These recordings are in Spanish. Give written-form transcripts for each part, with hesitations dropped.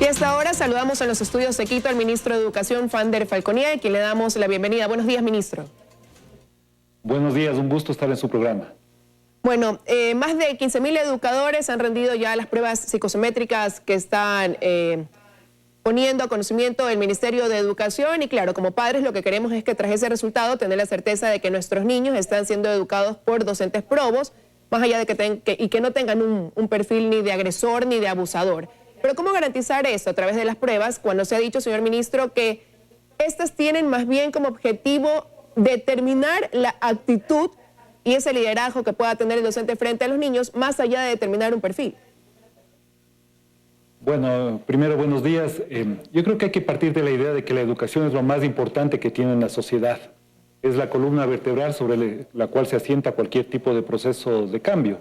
Y hasta ahora saludamos en los estudios de Quito al ministro de Educación, Fander Falconié, a quien le damos la bienvenida. Buenos días, ministro. Buenos días, un gusto estar en su programa. Bueno, más de 15.000 educadores han rendido ya las pruebas psicosométricas que están poniendo a conocimiento el Ministerio de Educación y claro, como padres lo que queremos es que tras ese resultado tener la certeza de que nuestros niños están siendo educados por docentes probos, más allá de que no tengan un perfil ni de agresor ni de abusador. Pero ¿cómo garantizar eso a través de las pruebas cuando se ha dicho, señor ministro, que estas tienen más bien como objetivo determinar la actitud y ese liderazgo que pueda tener el docente frente a los niños, más allá de determinar un perfil? Bueno, primero, buenos días. Yo creo que hay que partir de la idea de que la educación es lo más importante que tiene la sociedad. Es la columna vertebral sobre la cual se asienta cualquier tipo de proceso de cambio,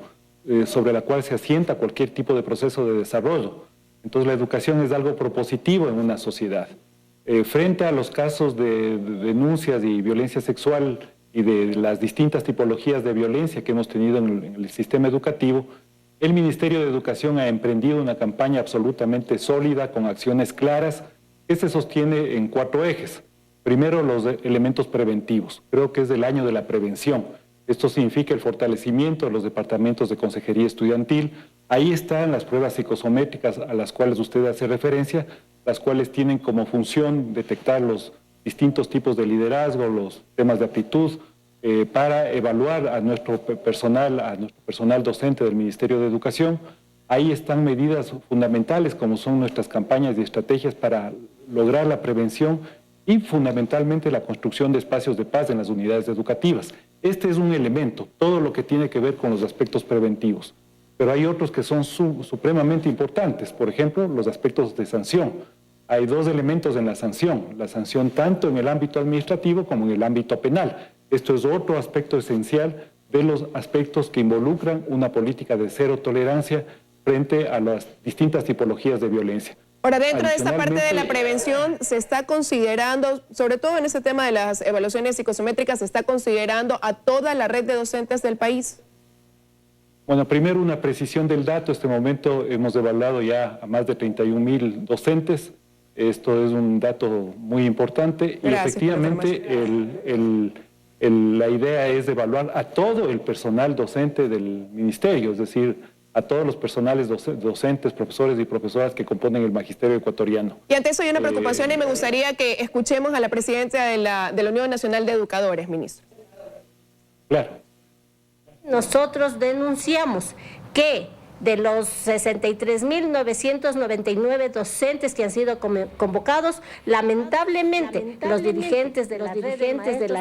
sobre la cual se asienta cualquier tipo de proceso de desarrollo. Entonces, la educación es algo propositivo en una sociedad. Frente a los casos de denuncias y violencia sexual y de las distintas tipologías de violencia que hemos tenido en el sistema educativo, el Ministerio de Educación ha emprendido una campaña absolutamente sólida, con acciones claras, que se sostiene en 4 ejes. Primero, los elementos preventivos. Creo que es el año de la prevención. Esto significa el fortalecimiento de los departamentos de consejería estudiantil. Ahí están las pruebas psicosométricas a las cuales usted hace referencia, las cuales tienen como función detectar los distintos tipos de liderazgo, los temas de aptitud, para evaluar a nuestro personal docente del Ministerio de Educación. Ahí están medidas fundamentales como son nuestras campañas y estrategias para lograr la prevención y fundamentalmente la construcción de espacios de paz en las unidades educativas. Este es un elemento, todo lo que tiene que ver con los aspectos preventivos. Pero hay otros que son supremamente importantes, por ejemplo, los aspectos de sanción. Hay 2 elementos en la sanción tanto en el ámbito administrativo como en el ámbito penal. Esto es otro aspecto esencial de los aspectos que involucran una política de cero tolerancia frente a las distintas tipologías de violencia. Ahora, dentro de esta parte de la prevención, ¿se está considerando, sobre todo en este tema de las evaluaciones psicosométricas, se está considerando a toda la red de docentes del país? Bueno, primero una precisión del dato. En este momento hemos evaluado ya a más de 31.000 docentes. Esto es un dato muy importante. Gracias. Y efectivamente la idea es evaluar a todo el personal docente del ministerio, es decir, a todos los personales docentes, profesores y profesoras que componen el magisterio ecuatoriano. Y ante eso hay una preocupación y me gustaría que escuchemos a la presidenta de la Unión Nacional de Educadores, ministro. Claro. Nosotros denunciamos que de los 63.999 docentes que han sido convocados, lamentablemente los dirigentes de la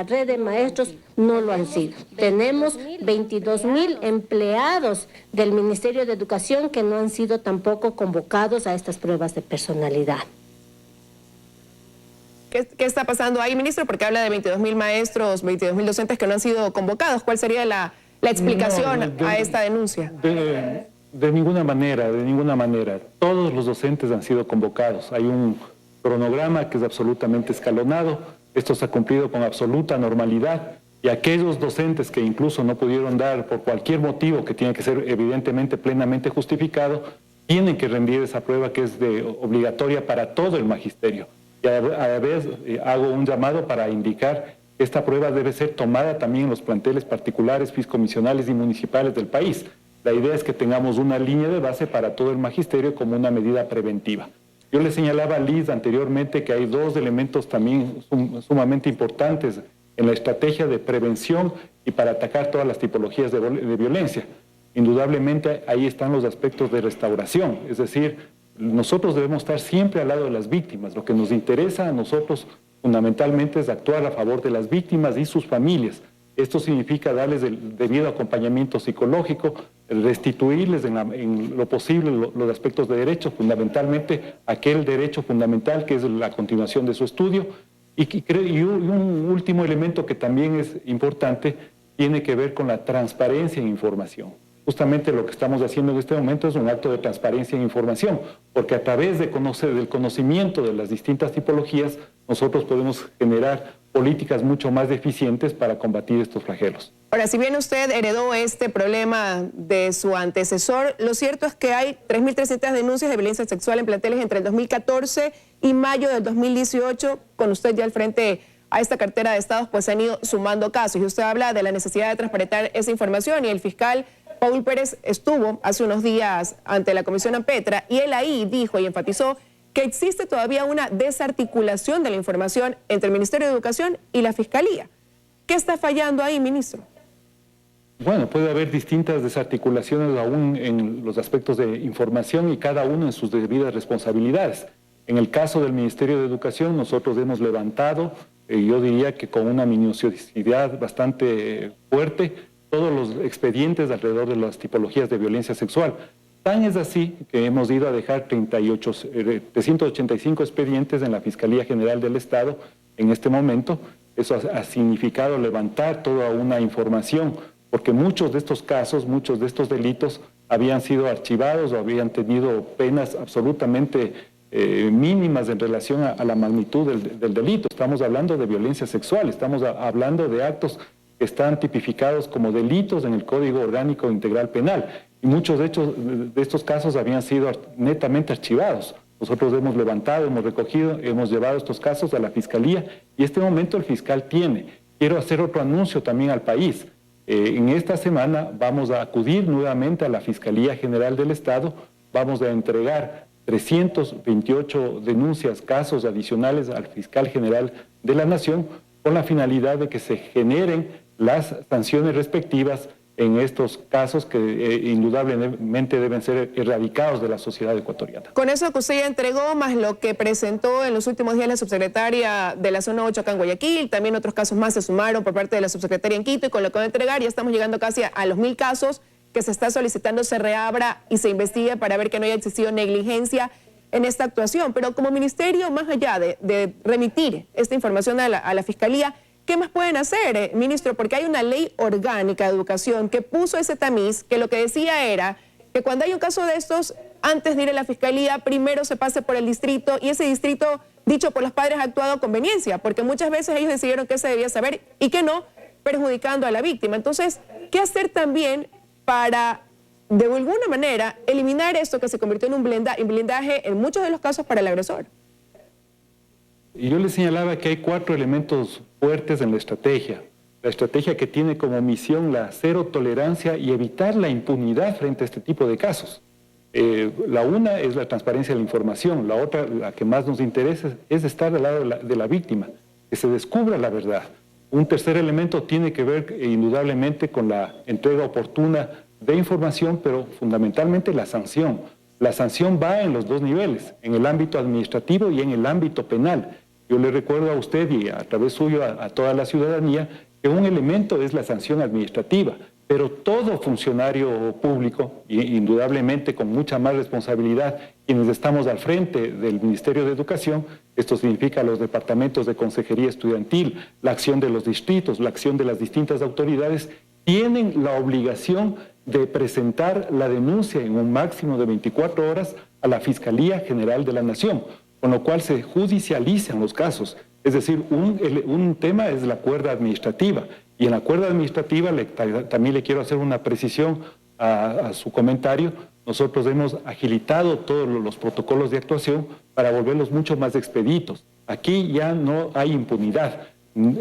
red de maestros no lo han sido. Tenemos 22.000 empleados del Ministerio de Educación que no han sido tampoco convocados a estas pruebas de personalidad. ¿Qué está pasando ahí, ministro? Porque habla de 22.000 maestros, 22.000 docentes que no han sido convocados. ¿Cuál sería la explicación a esta denuncia? De ninguna manera, de ninguna manera. Todos los docentes han sido convocados. Hay un cronograma que es absolutamente escalonado. Esto se ha cumplido con absoluta normalidad. Y aquellos docentes que incluso no pudieron dar por cualquier motivo que tiene que ser evidentemente plenamente justificado, tienen que rendir esa prueba que es obligatoria para todo el magisterio. Y a la vez hago un llamado para indicar que esta prueba debe ser tomada también en los planteles particulares, fiscomisionales y municipales del país. La idea es que tengamos una línea de base para todo el magisterio como una medida preventiva. Yo le señalaba a Liz anteriormente que hay 2 elementos también sumamente importantes en la estrategia de prevención y para atacar todas las tipologías de violencia. Indudablemente ahí están los aspectos de restauración, es decir, nosotros debemos estar siempre al lado de las víctimas. Lo que nos interesa a nosotros fundamentalmente es actuar a favor de las víctimas y sus familias. Esto significa darles el debido acompañamiento psicológico, restituirles en lo posible los aspectos de derecho, fundamentalmente aquel derecho fundamental que es la continuación de su estudio. Y un último elemento que también es importante tiene que ver con la transparencia en información. Justamente lo que estamos haciendo en este momento es un acto de transparencia en información, porque a través del conocimiento de las distintas tipologías, nosotros podemos generar políticas mucho más eficientes para combatir estos flagelos. Ahora, si bien usted heredó este problema de su antecesor, lo cierto es que hay 3.300 denuncias de violencia sexual en planteles entre el 2014 y mayo del 2018. Con usted ya al frente a esta cartera de estados, pues se han ido sumando casos. Y usted habla de la necesidad de transparentar esa información, y el fiscal Paul Pérez estuvo hace unos días ante la Comisión AMPETRA y él ahí dijo y enfatizó que existe todavía una desarticulación de la información entre el Ministerio de Educación y la Fiscalía. ¿Qué está fallando ahí, ministro? Bueno, puede haber distintas desarticulaciones aún en los aspectos de información y cada uno en sus debidas responsabilidades. En el caso del Ministerio de Educación, nosotros hemos levantado, yo diría que con una minuciosidad bastante fuerte, todos los expedientes alrededor de las tipologías de violencia sexual. Tan es así que hemos ido a dejar 385 expedientes en la Fiscalía General del Estado en este momento. Eso ha significado levantar toda una información, porque muchos de estos casos, muchos de estos delitos habían sido archivados o habían tenido penas absolutamente mínimas en relación a la magnitud del delito. Estamos hablando de violencia sexual, estamos hablando de actos que están tipificados como delitos en el Código Orgánico Integral Penal. Y muchos de estos casos habían sido netamente archivados. Nosotros hemos levantado, hemos recogido, hemos llevado estos casos a la Fiscalía y en este momento el fiscal tiene. Quiero hacer otro anuncio también al país. En esta semana vamos a acudir nuevamente a la Fiscalía General del Estado, vamos a entregar 328 denuncias, casos adicionales al fiscal general de la Nación con la finalidad de que se generen las sanciones respectivas en estos casos que indudablemente deben ser erradicados de la sociedad ecuatoriana. Con eso que usted ya entregó, más lo que presentó en los últimos días la subsecretaria de la Zona 8 acá en Guayaquil, también otros casos más se sumaron por parte de la subsecretaria en Quito, y con lo que va a entregar ya estamos llegando casi a los 1000 casos que se está solicitando se reabra y se investigue para ver que no haya existido negligencia en esta actuación. Pero como ministerio, más allá de remitir esta información a la Fiscalía, ¿qué más pueden hacer, ministro? Porque hay una ley orgánica de educación que puso ese tamiz, que lo que decía era que cuando hay un caso de estos, antes de ir a la Fiscalía, primero se pase por el distrito, y ese distrito, dicho por los padres, ha actuado a conveniencia, porque muchas veces ellos decidieron que se debía saber y que no, perjudicando a la víctima. Entonces, ¿qué hacer también para, de alguna manera, eliminar esto que se convirtió en un blindaje en muchos de los casos para el agresor? Y yo les señalaba que hay 4 elementos fuertes en la estrategia. La estrategia que tiene como misión la cero tolerancia y evitar la impunidad frente a este tipo de casos. La una es la transparencia de la información, la otra, la que más nos interesa, es estar al lado de la víctima, que se descubra la verdad. Un tercer elemento tiene que ver indudablemente con la entrega oportuna de información, pero fundamentalmente la sanción. La sanción va en los 2 niveles, en el ámbito administrativo y en el ámbito penal. Yo le recuerdo a usted y a través suyo a toda la ciudadanía que un elemento es la sanción administrativa, pero todo funcionario público, indudablemente con mucha más responsabilidad, quienes estamos al frente del Ministerio de Educación, esto significa los departamentos de consejería estudiantil, la acción de los distritos, la acción de las distintas autoridades, tienen la obligación de presentar la denuncia en un máximo de 24 horas a la Fiscalía General de la Nación, con lo cual se judicializan los casos. Es decir, un tema es la cuerda administrativa, y en la cuerda administrativa también le quiero hacer una precisión a su comentario. Nosotros hemos agilitado todos los protocolos de actuación para volverlos mucho más expeditos. Aquí ya no hay impunidad.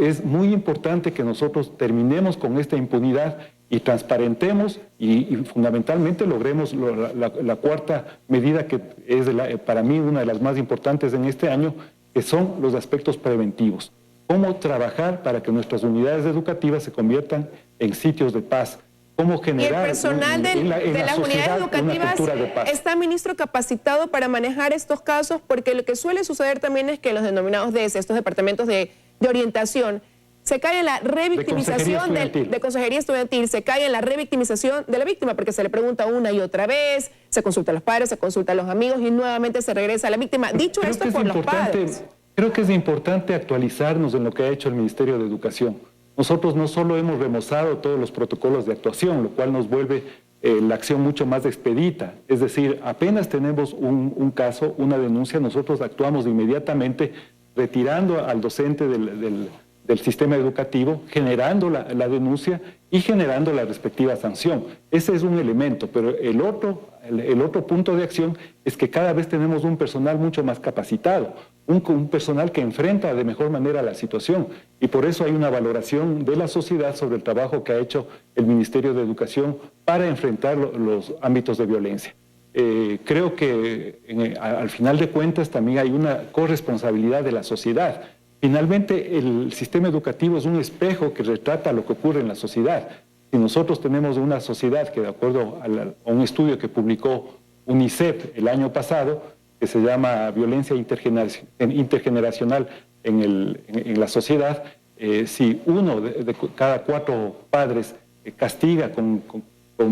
Es muy importante que nosotros terminemos con esta impunidad y transparentemos y fundamentalmente logremos la cuarta medida, que es para mí una de las más importantes en este año, que son los aspectos preventivos. Cómo trabajar para que nuestras unidades educativas se conviertan en sitios de paz. Cómo generar... ¿Y el personal de las unidades educativas está, ministro, capacitado para manejar estos casos? Porque lo que suele suceder también es que los denominados DS, estos departamentos de orientación, se cae en la revictimización de consejería estudiantil, se cae en la revictimización de la víctima, porque se le pregunta una y otra vez, se consulta a los padres, se consulta a los amigos y nuevamente se regresa a la víctima. Dicho esto por los padres. Creo que es importante actualizarnos en lo que ha hecho el Ministerio de Educación. Nosotros no solo hemos remozado todos los protocolos de actuación, lo cual nos vuelve la acción mucho más expedita. Es decir, apenas tenemos un caso, una denuncia, nosotros actuamos inmediatamente retirando al docente del sistema educativo, generando la denuncia y generando la respectiva sanción. Ese es un elemento, pero el otro punto de acción es que cada vez tenemos un personal mucho más capacitado, un personal que enfrenta de mejor manera la situación, y por eso hay una valoración de la sociedad sobre el trabajo que ha hecho el Ministerio de Educación para enfrentar los ámbitos de violencia. Creo que al final de cuentas también hay una corresponsabilidad de la sociedad. Finalmente, el sistema educativo es un espejo que retrata lo que ocurre en la sociedad. Si nosotros tenemos una sociedad que, de acuerdo a un estudio que publicó UNICEF el año pasado, que se llama Violencia Intergeneracional en la sociedad, si uno de cada 4 padres castiga con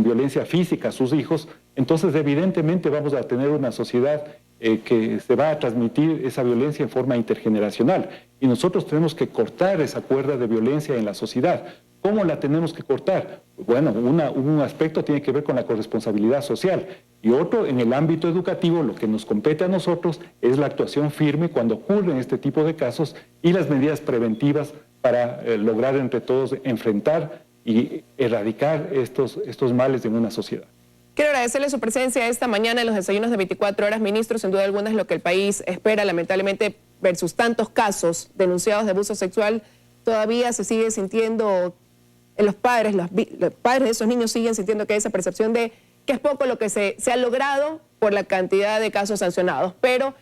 violencia física a sus hijos, entonces evidentemente vamos a tener una sociedad que se va a transmitir esa violencia en forma intergeneracional. Y nosotros tenemos que cortar esa cuerda de violencia en la sociedad. ¿Cómo la tenemos que cortar? Bueno, un aspecto tiene que ver con la corresponsabilidad social y otro en el ámbito educativo. Lo que nos compete a nosotros es la actuación firme cuando ocurren este tipo de casos y las medidas preventivas para lograr entre todos enfrentar y erradicar estos males en una sociedad. Quiero agradecerle su presencia esta mañana en los desayunos de 24 horas, ministro. Sin duda alguna es lo que el país espera, lamentablemente, versus tantos casos denunciados de abuso sexual. Todavía se sigue sintiendo, los padres de esos niños siguen sintiendo que hay esa percepción de que es poco lo que se ha logrado por la cantidad de casos sancionados. Pero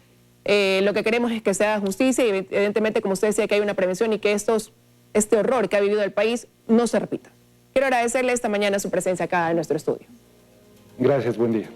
lo que queremos es que se haga justicia y evidentemente, como usted decía, que hay una prevención y que este horror que ha vivido el país no se repita. Quiero agradecerle esta mañana su presencia acá en nuestro estudio. Gracias, buen día.